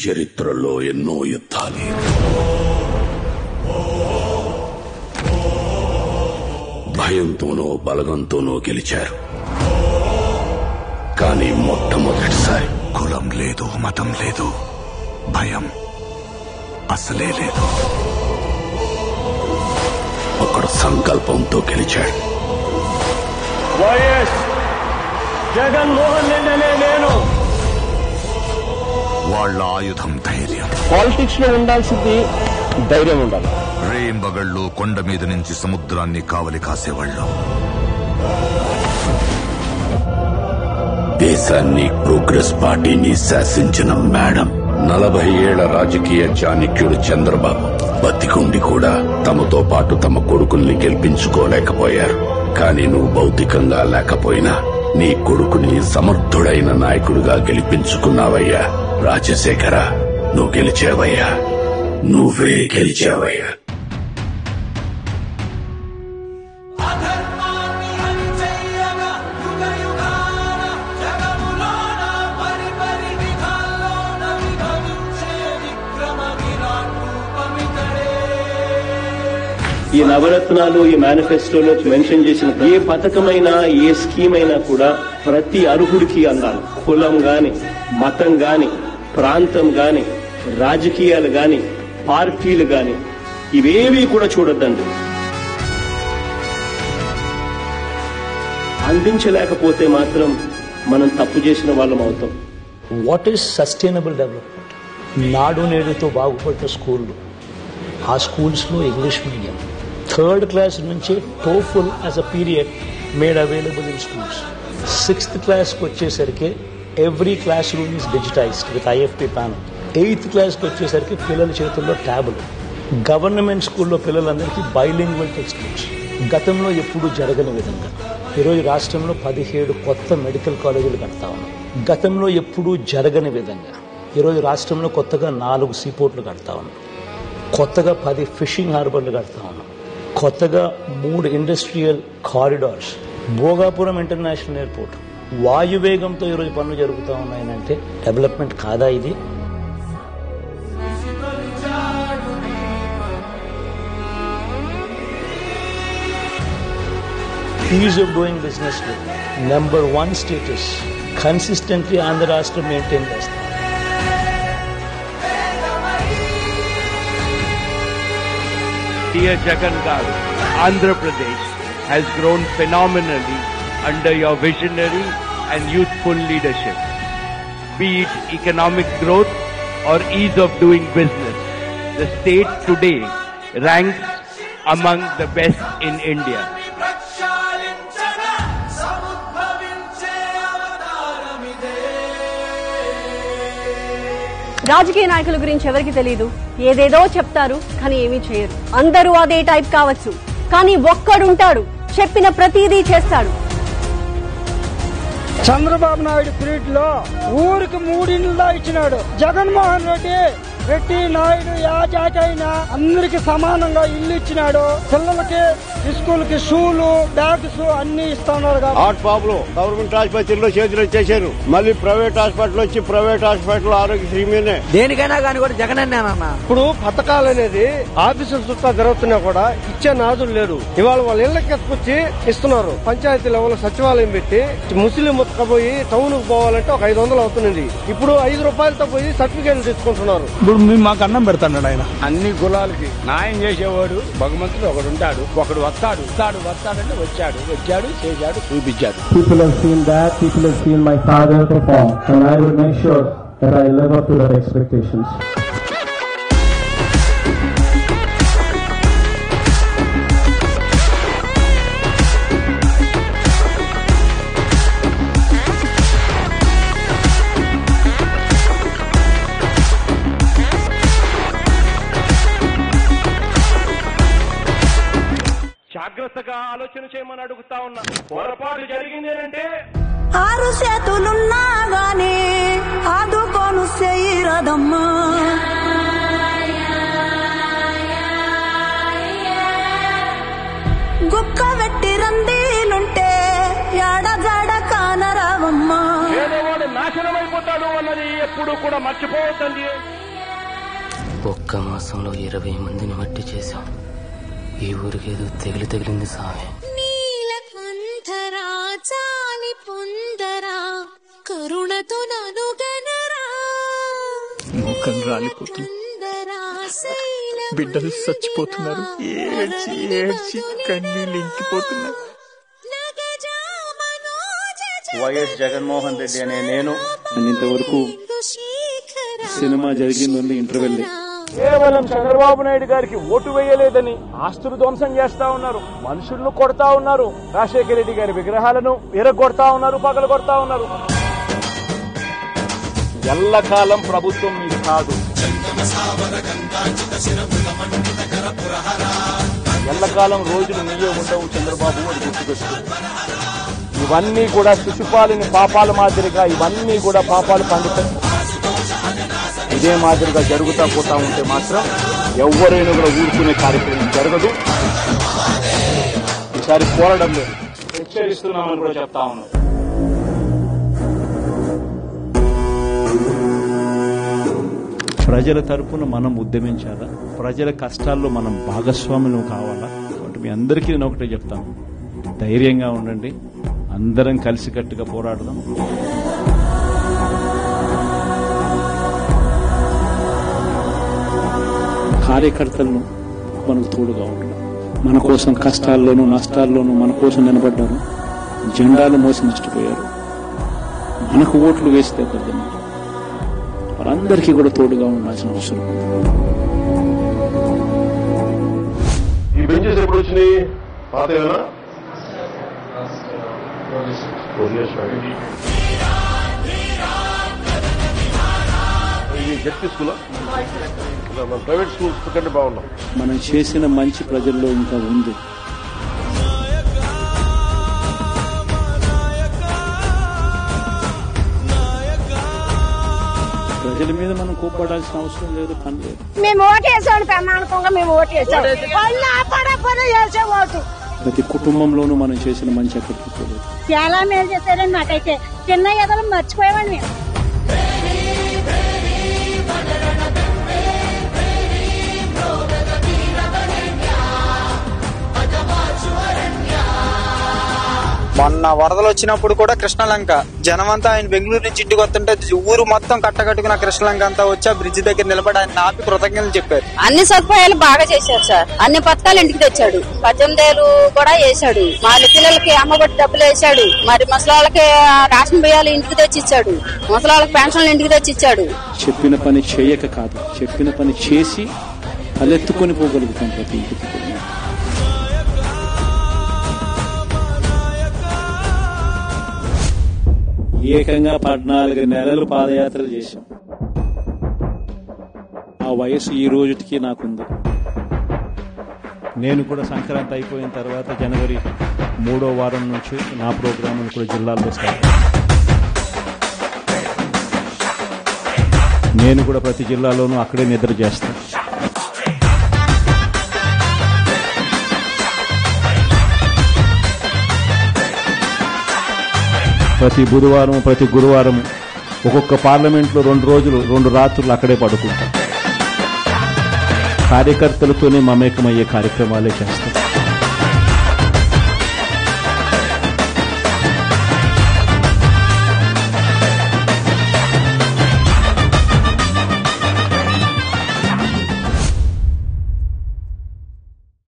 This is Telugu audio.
చరిత్రలో ఎన్నో యుద్ధాలే భయంతోనో బలగంతోనో గెలిచారు. కానీ మొట్టమొదటిసారి కులం లేదు, మతం లేదు, భయం అసలే లేదు. ఒకడు సంకల్పంతో గెలిచాడు. వైఎస్ జగన్మోహన్ రెడ్డి నేను. వాళ్ళ ఆయుధం ధైర్యం. పాలిటిక్స్ లో ఉండాల్సింది ధైర్యం ఉండాలి. రేంబగళ్ళు కొండ మీద నుంచి సముద్రాన్ని కావలి కాసేవాళ్ళు. దేశాన్ని ప్రోగ్రెస్ పార్టీని శాసించిన మేడం, 40 ఏళ్ల రాజకీయ చాణక్యుడు చంద్రబాబు బతికుండి కూడా తమతో పాటు తమ కొడుకుల్ని గెలిపించుకోలేకపోయారు. కానీ నువ్వు భౌతికంగా లేకపోయినా నీ కొడుకుని సమర్థుడైన నాయకుడిగా గెలిపించుకున్నావయ్యా. రాజశేఖర, నువ్వు గెలిచావయ్యా, నువ్వే గెలిచావయ్యా. ఈ నవరత్నాలు, ఈ మేనిఫెస్టోలో మెన్షన్ చేసిన ఏ పథకమైనా, ఏ స్కీమ్ అయినా కూడా ప్రతి అర్హుడికి అందాలి. కులం గాని, మతం గాని, ప్రాంతం గాని, రాజకీయాలు గాని, పార్టీలు గాని, ఇవేవి కూడా చూడొద్దండి. అందించలేకపోతే మాత్రం మనం తప్పు చేసిన వాళ్ళం అవుతాం. What is sustainable development? నాడు నేడుతో బాగుపడ్డ స్కూళ్ళు, ఆ స్కూల్స్లో ఇంగ్లీష్ మీడియం, 3rd క్లాస్ నుంచి TOEFL as a period made available in schools. 6th క్లాస్కి వచ్చేసరికి every class room is digitised with IFP panel. 8th క్లాస్కి వచ్చేసరికి పిల్లల చేతుల్లో ట్యాబులు. గవర్నమెంట్ స్కూల్లో పిల్లలందరికీ బైలింగ్వల్ టెక్స్ట్ బుక్స్. గతంలో ఎప్పుడూ జరగని విధంగా ఈరోజు రాష్ట్రంలో 17 కొత్త మెడికల్ కాలేజీలు కడతా ఉన్నాం. గతంలో ఎప్పుడూ జరగని విధంగా ఈరోజు రాష్ట్రంలో కొత్తగా 4 సీపోర్ట్లు కడతా ఉన్నాం. కొత్తగా 10 ఫిషింగ్ హార్బర్లు కడతా ఉన్నాం. కొత్తగా 3 industrial corridors, Bhogapuram international airport, వాయువేగంతో ఈరోజు పనులు జరుగుతూ ఉన్నాయనంటే డెవలప్మెంట్ కాదా ఇది? ఈజ్ ఆఫ్ డూయింగ్ బిజినెస్ లో నెంబర్ 1 స్టేటస్ కన్సిస్టెంట్లీ ఆంధ్ర రాష్ట్రం మెయింటైన్ చేస్తాం. Dear Jagan Garu, Andhra Pradesh has grown phenomenally under your visionary and youthful leadership. Be it economic growth or ease of doing business, the state today ranks among the best in India. రాజకీయ నాయకుల గురించి ఎవరికి తెలియదు. ఏదేదో చెప్తారు కానీ ఏమీ చేయరు. అందరూ అదే టైప్ కావచ్చు, కానీ ఒక్కడుంటాడు చెప్పిన ప్రతిదీ చేస్తాడు. చంద్రబాబు నాయుడు పీరియడ్ లో ఊరికి 3 ఇళ్ళు ఇచ్చినాడు. జగన్మోహన్ రెడ్డి నాయుడు యా జాతి అయినా అందరికి సమానంగా ఇల్లు ఇచ్చినాడు. పిల్లలకి స్కూల్ కి షూలు, బ్యాగ్స్ అన్ని ఇస్తున్నారు. బాబులు గవర్నమెంట్ ఆసుపత్రిలో చేతులు చేశారు. మళ్ళీ ప్రైవేట్ హాస్పిటల్ వచ్చి ప్రైవేట్ హాస్పిటల్ ఆరోగ్యశ్రీ మీదే దేనికైనా కానీ కూడా జగన్ అన్న. ఇప్పుడు పథకాలు అనేది ఆఫీసుల చుట్టూ జరుగుతున్నా కూడా ఇచ్చే నాదులు లేరు. ఇవాళ వాళ్ళ ఇళ్లకి ఎత్తుకొచ్చి ఇస్తున్నారు. పంచాయతీ లెవెల్ సచివాలయం పెట్టి ముస్లిం ముత్తకపోయి టౌన్ కు పోవాలంటే ఒక 500 అవుతున్నది. ఇప్పుడు 5 రూపాయలతో పోయి సర్టిఫికేట్లు తెచ్చుకుంటున్నారు. ఇప్పుడు మాకు అన్నం పెడతాడు ఆయన. అన్ని కులాలకి న్యాయం చేసేవాడు భగవంతుడు ఒకడు ఉంటాడు. ఒకడు వస్తాడంటే వచ్చాడు, చేశాడు, చూపించాడు. People have seen that. People have seen my father perform, and I will make sure that I live up to their expectations. జాగ్రత్తగా ఆలోచన చేయమని అడుగుతా ఉన్నా. పొరపాటు జరిగిందేనంటే 6 చేతులున్నా గానీ ఆదుకోను చేయరదమ్మా. గుక్క వెట్టి రందీలుంటే ఏడ జాడ కానరావమ్మా. పేదవాడు నాశనం అయిపోతాడు. చేస్తాడు అన్నది ఎప్పుడు కూడా మర్చిపోవద్దండి. ఒక్క మాసంలో 20 మందిని మట్టి చేశాం. ఈ ఊరికి ఏదో తగిలింది సామే. నీలకంఠరా చాలి పొందరా కరుణతో నను గనరా ముఖం రాలిపోతుంది. బిడ్డలు చచ్చిపోతున్నారు. ఏడ్చి ఏడ్చి కన్నీళ్ళు ఇంకిపోతున్నారు. వైఎస్ జగన్మోహన్ రెడ్డి అనే నేను ఇంతవరకు సినిమా జరిగిందని ఇంటర్వెల్ కేవలం చంద్రబాబు నాయుడు గారికి ఓటు వేయలేదని ఆస్తులు ధ్వంసం చేస్తా ఉన్నారు, మనుషులను కొడతా ఉన్నారు, రాజశేఖర రెడ్డి గారి విగ్రహాలను ఎరగొడతా ఉన్నారు, పగలు కొడతా ఉన్నారు. ఎల్లకాలం ప్రభుత్వం మీకు కాదు, ఎల్లకాలం రోజులు మీయే ఉండవు చంద్రబాబు అని గుర్తుపెట్టు. ఇవన్నీ కూడా శిశుపాలిని పాపాల మాదిరిగా ఇవన్నీ కూడా పాపాలు పండుతాయి. ఇదే మాదిరిగా జరుగుతా పోతా ఉంటే మాత్రం ఎవరైనా కూడా ఊరుకునే కార్యక్రమం జరగదు. ఈసారి పోరాడం లేదు, హెచ్చరిస్తున్నామని కూడా చెప్తా ఉన్నాం. ప్రజల తరపున మనం ఉద్యమించాలా, ప్రజల కష్టాల్లో మనం భాగస్వాములు కావాలా. కాబట్టి మీ అందరికీ నేను ఒకటే చెప్తాను, ధైర్యంగా ఉండండి, అందరం కలిసికట్టుగా పోరాడదాం. కార్యకర్తలను మనకు తోడుగా ఉండడం, మన కోసం కష్టాల్లోనూ నష్టాల్లోనూ మన కోసం నిలబడ్డారు, జెండాలు మోసి నష్టపోయారు, మనకు ఓట్లు వేస్తే పెద్దలు వాళ్ళందరికీ కూడా తోడుగా ఉండాల్సిన అవసరం. ఈ బెంచెస్ ఎప్పుడు వచ్చినాయి? పాతేనా? ఇది జడ్పీ స్కూలా? ప్రైవేట్ స్కూల్స్ కంటే బాగున్నాం. మనం చేసిన మంచి ప్రజల్లో ఇంకా ఉంది. ప్రజల మీద మనం కోప్పడాల్సిన అవసరం లేదు, పని లేదు. మేము ఓటేసాడు ప్రమాణకంగా మేము ఓటేసాం. ప్రతి కుటుంబంలోనూ మనం చేసిన మంచి ఎక్కడికి పోలేదు. చాలా మేలు చేశారండి మాకైతే. చిన్న ఎదలు మర్చిపోయామండి మేము. మొన్న వరదలు వచ్చినప్పుడు కూడా కృష్ణలంక జనమంతా ఆయన బెంగళూరు నుంచి ఇంటికి వస్తుంటే ఊరు మొత్తం కట్టకట్టుకున్న కృష్ణలంక అంతా వచ్చి ఆ బ్రిడ్జ్ దగ్గర నిలబడి ఆయన ఆపి కృతజ్ఞతలు చెప్పారు. అన్ని సదుపాయాలు బాగా చేశారు సార్, అన్ని పథకాలు ఇంటికి తెచ్చాడు, 18,000 కూడా వేశాడు, మరి పిల్లలకి అమ్మఒడి డబ్బులు వేశాడు, మరి ముసలాళ్ళకి రేషన్ బియ్యాలు ఇంటికి తెచ్చి ఇచ్చాడు, ముసలాళ్ళకి పెన్షన్లు ఇంటికి తెచ్చి ఇచ్చాడు. చెప్పిన పని చేయక కాదు, చెప్పిన పని చేసి తలెత్తుకొని పోగలుగుతాం ప్రతి ఇంటికి. ఏకంగా 14 నెలలు పాదయాత్ర చేశాం. ఆ వయసు ఈ రోజుకి నాకుంది. నేను కూడా సంక్రాంతి అయిపోయిన తర్వాత జనవరి 3వ వారం నుంచి నా ప్రోగ్రాములు కూడా జిల్లాల్లో స్టార్ట్. నేను కూడా ప్రతి జిల్లాలోనూ అక్కడే నిద్ర చేస్తాను. ప్రతి బుధవారం ప్రతి గురువారం ఒక్కొక్క పార్లమెంట్లో 2 రోజులు 2 రాత్రులు అక్కడే పడుకుంటాం. కార్యకర్తలతోనే మమేకమయ్యే కార్యక్రమాలే చేస్తాం.